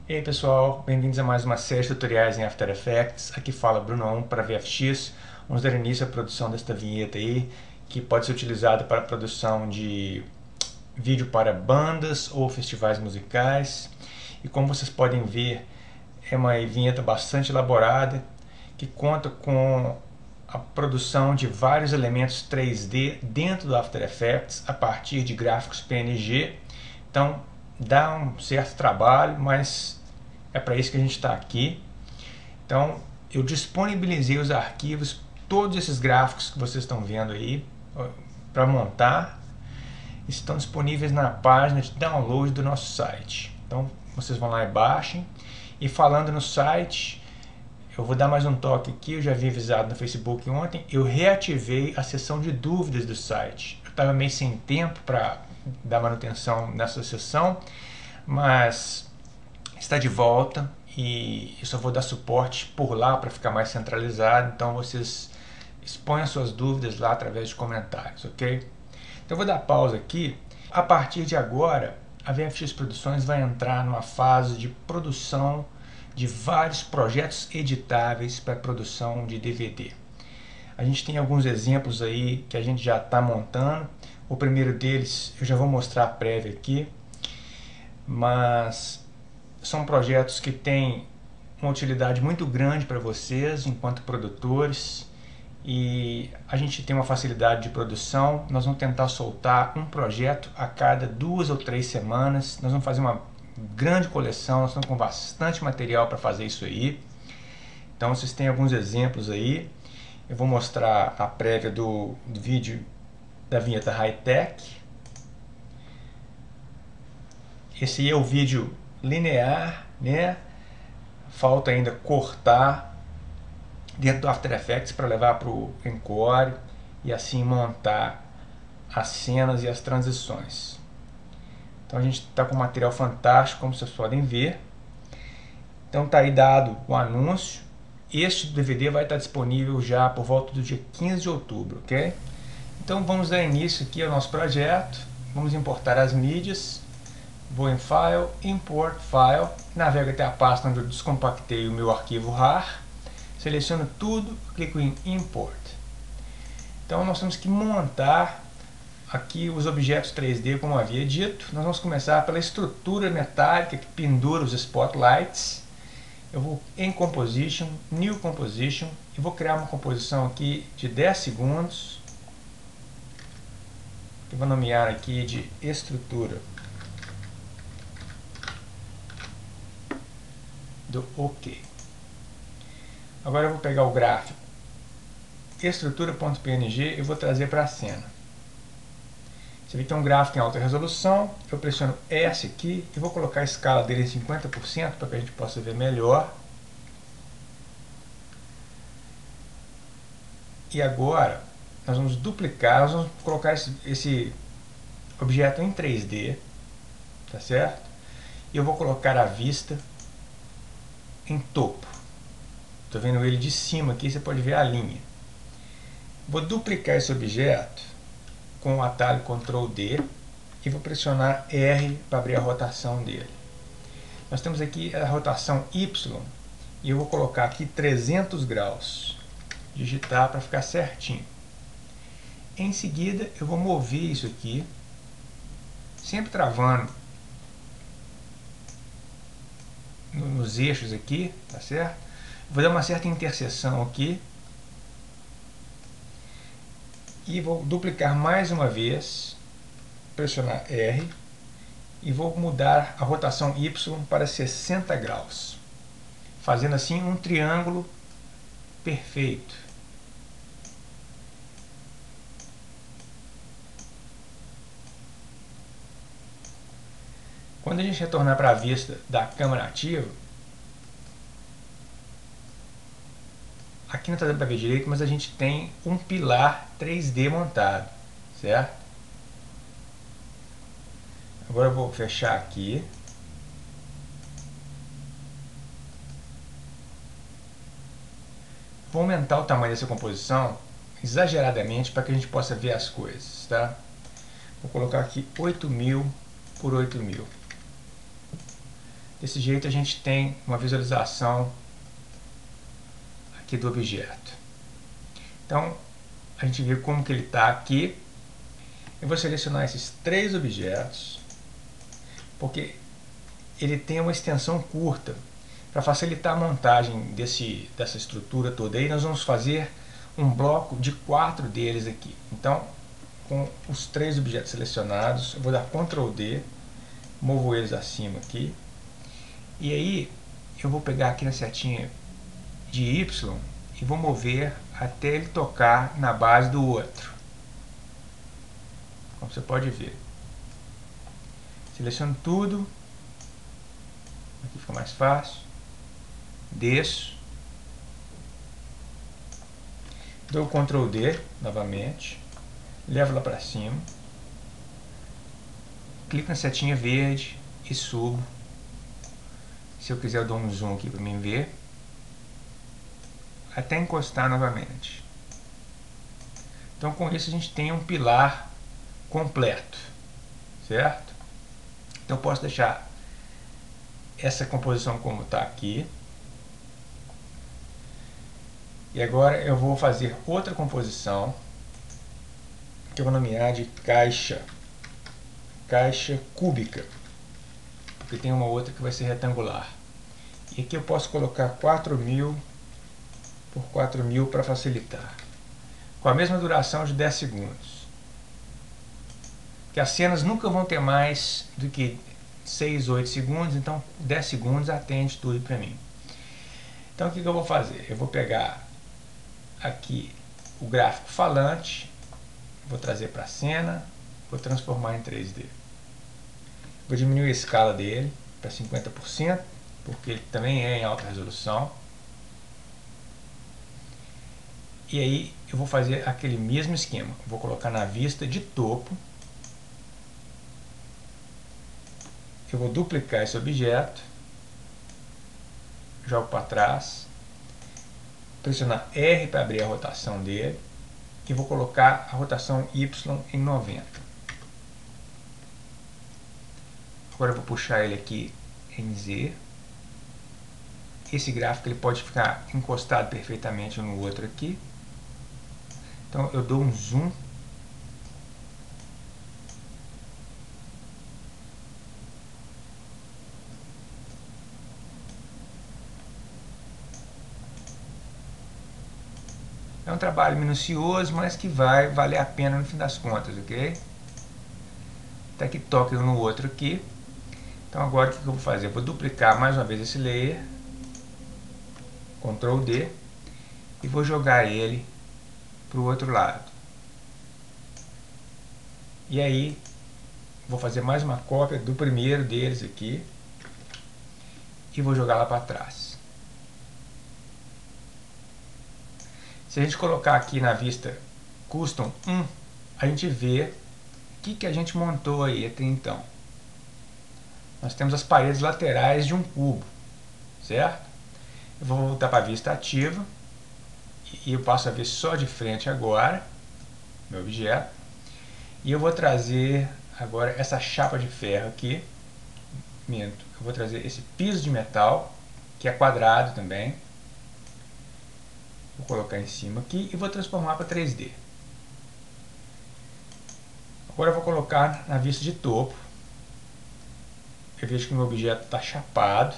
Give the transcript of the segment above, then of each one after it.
E aí pessoal, bem-vindos a mais uma série de tutoriais em After Effects. Aqui fala Bruno 1 para VFX. Vamos dar início à produção desta vinheta aí, que pode ser utilizada para a produção de vídeo para bandas ou festivais musicais. E como vocês podem ver, é uma vinheta bastante elaborada, que conta com a produção de vários elementos 3D dentro do After Effects a partir de gráficos PNG. Então dá um certo trabalho, mas é para isso que a gente está aqui. Então eu disponibilizei os arquivos, todos esses gráficos que vocês estão vendo aí, para montar, estão disponíveis na página de download do nosso site. Então vocês vão lá e baixem. E falando no site, eu vou dar mais um toque aqui. Eu já havia avisado no Facebook ontem, eu reativei a seção de dúvidas do site. Eu estava meio sem tempo para dar manutenção nessa seção, mas está de volta e eu só vou dar suporte por lá para ficar mais centralizado. Então vocês exponham suas dúvidas lá através de comentários, ok? Então eu vou dar pausa aqui. A partir de agora, a VFX Produções vai entrar numa fase de produção de vários projetos editáveis para produção de DVD. A gente tem alguns exemplos aí que a gente já está montando. O primeiro deles eu já vou mostrar a prévia aqui, mas são projetos que têm uma utilidade muito grande para vocês enquanto produtores, e a gente tem uma facilidade de produção. Nós vamos tentar soltar um projeto a cada 2 ou 3 semanas. Nós vamos fazer uma grande coleção, nós estamos com bastante material para fazer isso aí. Então vocês têm alguns exemplos aí. Eu vou mostrar a prévia do vídeo da vinheta High-Tech. Esse aí é o vídeo linear, né? Falta ainda cortar dentro do After Effects para levar para o Encore e assim montar as cenas e as transições. Então a gente está com um material fantástico, como vocês podem ver. Então está aí dado o anúncio. Este DVD vai estar disponível já por volta do dia 15 de outubro, ok? Então vamos dar início aqui ao nosso projeto. Vamos importar as mídias. Vou em File, Import File, navego até a pasta onde eu descompactei o meu arquivo RAR. Seleciono tudo, clico em Import. Então nós temos que montar aqui os objetos 3D, como eu havia dito. Nós vamos começar pela estrutura metálica que pendura os spotlights. Eu vou em Composition, New Composition, e vou criar uma composição aqui de 10 segundos. Eu vou nomear aqui de estrutura do OK. Agora eu vou pegar o gráfico estrutura.png e vou trazer para a cena. Você vê que tem um gráfico em alta resolução. Eu pressiono S aqui e vou colocar a escala dele em 50% para que a gente possa ver melhor. E agora nós vamos duplicar, nós vamos colocar esse objeto em 3D, tá certo? E eu vou colocar a vista em topo. Estou vendo ele de cima aqui, você pode ver a linha. Vou duplicar esse objeto com o atalho Ctrl D e vou pressionar R para abrir a rotação dele. Nós temos aqui a rotação Y e eu vou colocar aqui 300 graus. Digitar para ficar certinho. Em seguida eu vou mover isso aqui, sempre travando nos eixos aqui, tá certo? Vou dar uma certa interseção aqui e vou duplicar mais uma vez, pressionar R e vou mudar a rotação Y para 60 graus, fazendo assim um triângulo perfeito. Quando a gente retornar para a vista da câmera ativa, aqui não está dando para ver direito, mas a gente tem um pilar 3D montado, certo? Agora eu vou fechar aqui. Vou aumentar o tamanho dessa composição exageradamente para que a gente possa ver as coisas, tá? Vou colocar aqui 8000 por 8000. Desse jeito a gente tem uma visualização aqui do objeto. Então a gente vê como que ele está aqui. Eu vou selecionar esses 3 objetos, porque ele tem uma extensão curta. Para facilitar a montagem dessa estrutura toda aí, nós vamos fazer um bloco de 4 deles aqui. Então, com os 3 objetos selecionados, eu vou dar Ctrl D, movo eles acima aqui, e aí eu vou pegar aqui na setinha de Y e vou mover até ele tocar na base do outro. Como você pode ver. Seleciono tudo, aqui fica mais fácil, desço, dou Ctrl D novamente, levo lá para cima, clico na setinha verde e subo. Se eu quiser eu dou um zoom aqui para mim ver, até encostar novamente. Então com isso a gente tem um pilar completo, certo? Então eu posso deixar essa composição como está aqui. E agora eu vou fazer outra composição, que eu vou nomear de caixa cúbica, porque tem uma outra que vai ser retangular. E aqui eu posso colocar 4000 por 4000 para facilitar, com a mesma duração de 10 segundos. Porque as cenas nunca vão ter mais do que 6, 8 segundos, então 10 segundos atende tudo para mim. Então o que eu vou fazer? Eu vou pegar aqui o gráfico falante, vou trazer para a cena, vou transformar em 3D. Vou diminuir a escala dele para 50%, porque ele também é em alta resolução. E aí eu vou fazer aquele mesmo esquema. Vou colocar na vista de topo. Eu vou duplicar esse objeto, jogo para trás, pressionar R para abrir a rotação dele e vou colocar a rotação Y em 90. Agora eu vou puxar ele aqui em Z. Esse gráfico ele pode ficar encostado perfeitamente um no outro aqui. Então eu dou um zoom. É um trabalho minucioso, mas que vai valer a pena no fim das contas, ok? Até que toque um no outro aqui. Então agora o que eu vou fazer? Eu vou duplicar mais uma vez esse layer, Ctrl D, e vou jogar ele para o outro lado. E aí vou fazer mais uma cópia do primeiro deles aqui e vou jogar lá para trás. Se a gente colocar aqui na vista Custom 1, a gente vê o que a gente montou aí até então. Nós temos as paredes laterais de um cubo, certo? Eu vou voltar para a vista ativa e eu passo a ver só de frente agora, meu objeto. E eu vou trazer agora essa chapa de ferro aqui. Eu vou trazer esse piso de metal, que é quadrado também. Vou colocar em cima aqui e vou transformar para 3D. Agora eu vou colocar na vista de topo. Eu vejo que o meu objeto está chapado.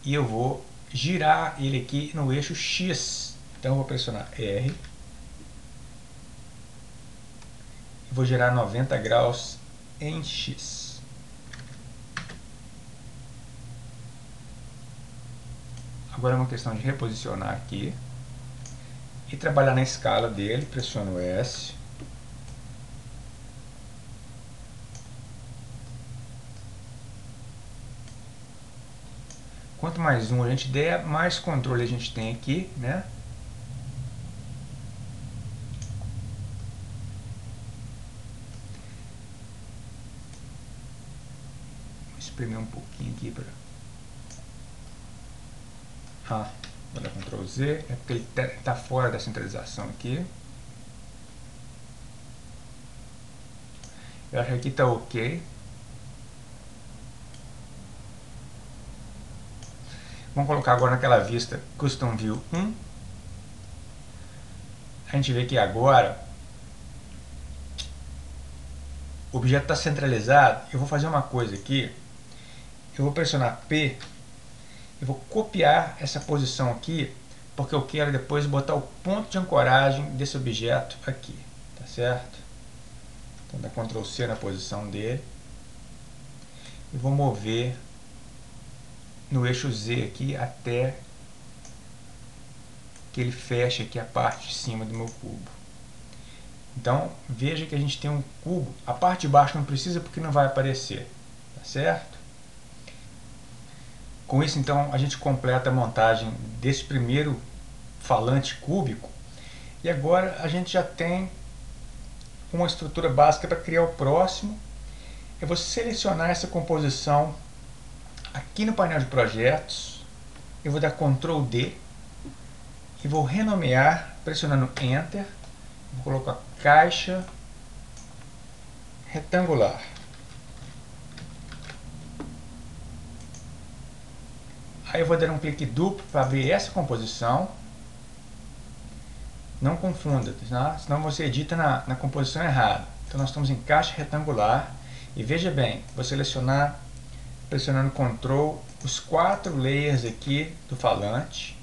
E eu vou girar ele aqui no eixo X. Então eu vou pressionar R. E vou girar 90 graus em X. Agora é uma questão de reposicionar aqui e trabalhar na escala dele. Pressiono S. Quanto mais zoom a gente der, mais controle a gente tem aqui, né? Vou espremer um pouquinho aqui para... vou dar Ctrl Z, é porque ele está fora da centralização aqui. Eu acho que aqui está ok. Vamos colocar agora naquela vista Custom View 1. A gente vê que agora o objeto está centralizado. Eu vou fazer uma coisa aqui. Eu vou pressionar P. Eu vou copiar essa posição aqui, porque eu quero depois botar o ponto de ancoragem desse objeto aqui. Tá certo? Então dá Ctrl C na posição dele. E vou mover no eixo Z aqui até que ele feche aqui a parte de cima do meu cubo. Então veja que a gente tem um cubo. A parte de baixo não precisa porque não vai aparecer. Tá certo? Com isso, então, a gente completa a montagem desse primeiro falante cúbico. E agora a gente já tem uma estrutura básica para criar o próximo. Eu vou selecionar essa composição aqui no painel de projetos. Eu vou dar Ctrl D e vou renomear pressionando Enter. Vou colocar caixa retangular. Aí eu vou dar um clique duplo para abrir essa composição. Não confunda, tá? Senão você edita na composição errada. Então nós estamos em caixa retangular. E veja bem, vou selecionar, pressionando Ctrl, os 4 layers aqui do falante.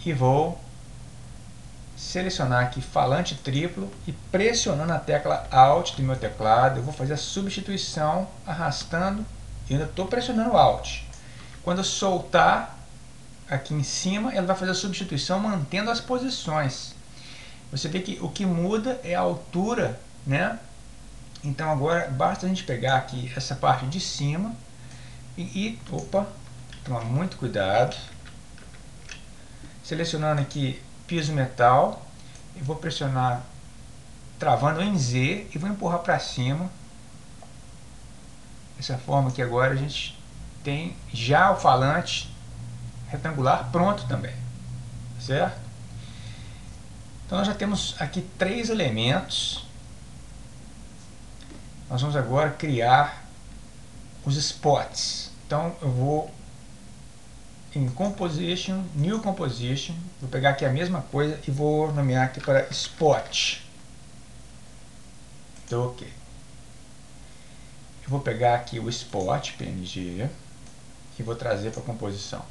E vou selecionar aqui falante triplo e pressionando a tecla Alt do meu teclado, eu vou fazer a substituição arrastando e ainda estou pressionando Alt. Quando eu soltar aqui em cima, ela vai fazer a substituição mantendo as posições. Você vê que o que muda é a altura, né? Então agora basta a gente pegar aqui essa parte de cima opa, toma muito cuidado. Selecionando aqui piso metal, eu vou pressionar travando em Z e vou empurrar para cima. Dessa forma que agora a gente tem já o falante retangular pronto também, certo? Então nós já temos aqui 3 elementos. Nós vamos agora criar os spots. Então eu vou em Composition, New Composition, vou pegar aqui a mesma coisa e vou nomear aqui para Spot. Então, ok. Eu vou pegar aqui o Spot, PNG, e vou trazer para a composição.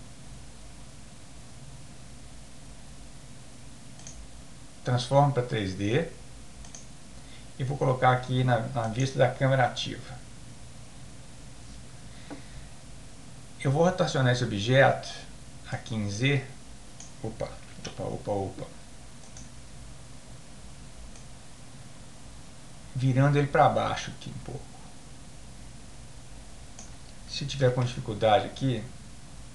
Transformo para 3D e vou colocar aqui na vista da câmera ativa. Eu vou rotacionar esse objeto aqui em Z. Opa. Virando ele para baixo aqui um pouco. Se tiver com dificuldade aqui,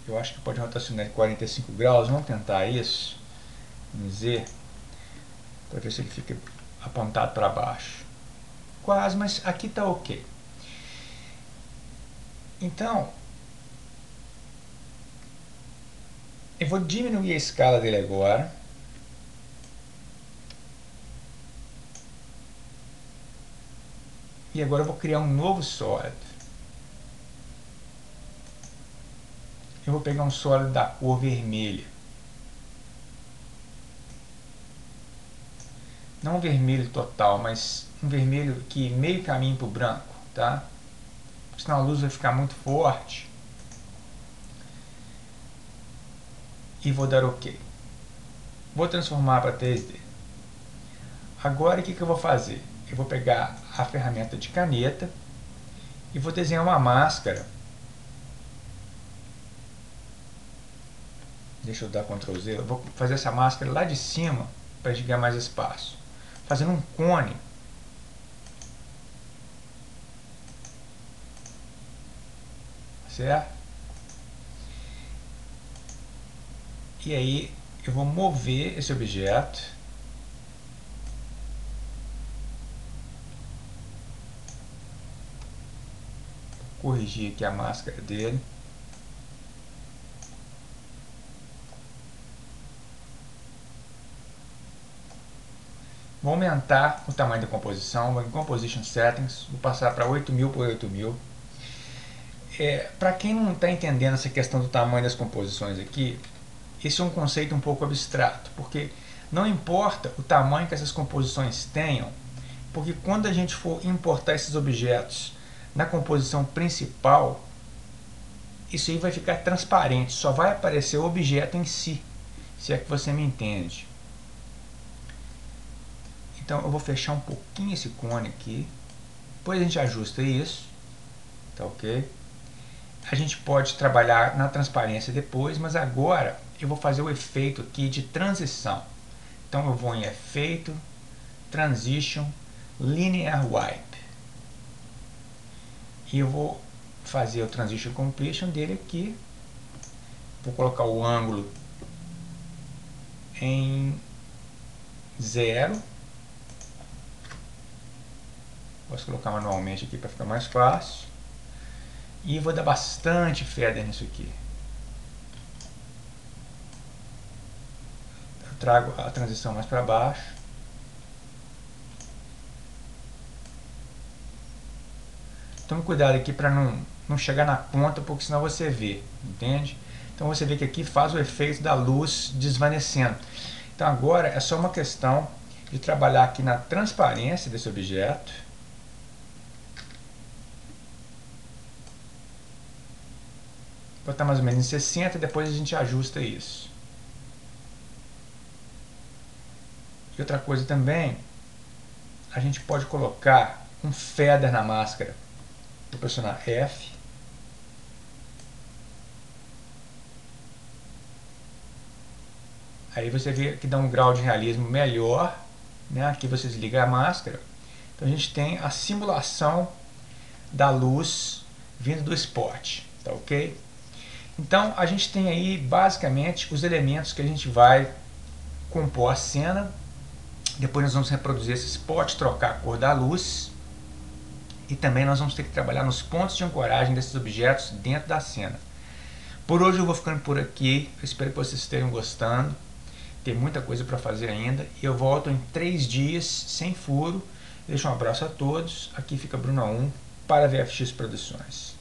eu acho que pode rotacionar em 45 graus. Vamos tentar isso em Z para ver se ele fica apontado para baixo. Quase, mas aqui está ok. Então, eu vou diminuir a escala dele agora. E agora eu vou criar um novo sólido. Eu vou pegar um sólido da cor vermelha. Não um vermelho total, mas um vermelho que meio caminho para o branco, tá? Senão a luz vai ficar muito forte. E vou dar OK. Vou transformar para 3D. Agora o que eu vou fazer? Eu vou pegar a ferramenta de caneta e vou desenhar uma máscara. Deixa eu dar Ctrl Z. Eu vou fazer essa máscara lá de cima para a gente ganhar mais espaço. Fazendo um cone. Certo? E aí eu vou mover esse objeto. Corrigir aqui a máscara dele. Vou aumentar o tamanho da composição, vou em Composition Settings, vou passar para 8000 por 8000. Para quem não está entendendo essa questão do tamanho das composições aqui, esse é um conceito um pouco abstrato, porque não importa o tamanho que essas composições tenham, porque quando a gente for importar esses objetos na composição principal, isso aí vai ficar transparente, só vai aparecer o objeto em si, se é que você me entende. Então eu vou fechar um pouquinho esse cone aqui, depois a gente ajusta isso, tá ok? A gente pode trabalhar na transparência depois, mas agora eu vou fazer o efeito aqui de transição. Então eu vou em efeito, transition, linear wipe. E eu vou fazer o transition completion dele aqui. Vou colocar o ângulo em 0. Posso colocar manualmente aqui para ficar mais fácil. E vou dar bastante feather nisso aqui. Eu trago a transição mais para baixo. Tome cuidado aqui para não chegar na ponta, porque senão você vê, entende? Então você vê que aqui faz o efeito da luz desvanecendo. Então agora é só uma questão de trabalhar aqui na transparência desse objeto. Vou botar mais ou menos em 60 e depois a gente ajusta isso. E outra coisa também, a gente pode colocar um feather na máscara. Vou pressionar F. Aí você vê que dá um grau de realismo melhor, né? Aqui você desliga a máscara. Então a gente tem a simulação da luz vindo do spot, tá ok? Então a gente tem aí basicamente os elementos que a gente vai compor a cena. Depois nós vamos reproduzir esse spot, trocar a cor da luz. E também nós vamos ter que trabalhar nos pontos de ancoragem desses objetos dentro da cena. Por hoje eu vou ficando por aqui. Eu espero que vocês estejam gostando. Tem muita coisa para fazer ainda. E eu volto em 3 dias, sem furo. Deixo um abraço a todos. Aqui fica Bruno 1 para VFX Produções.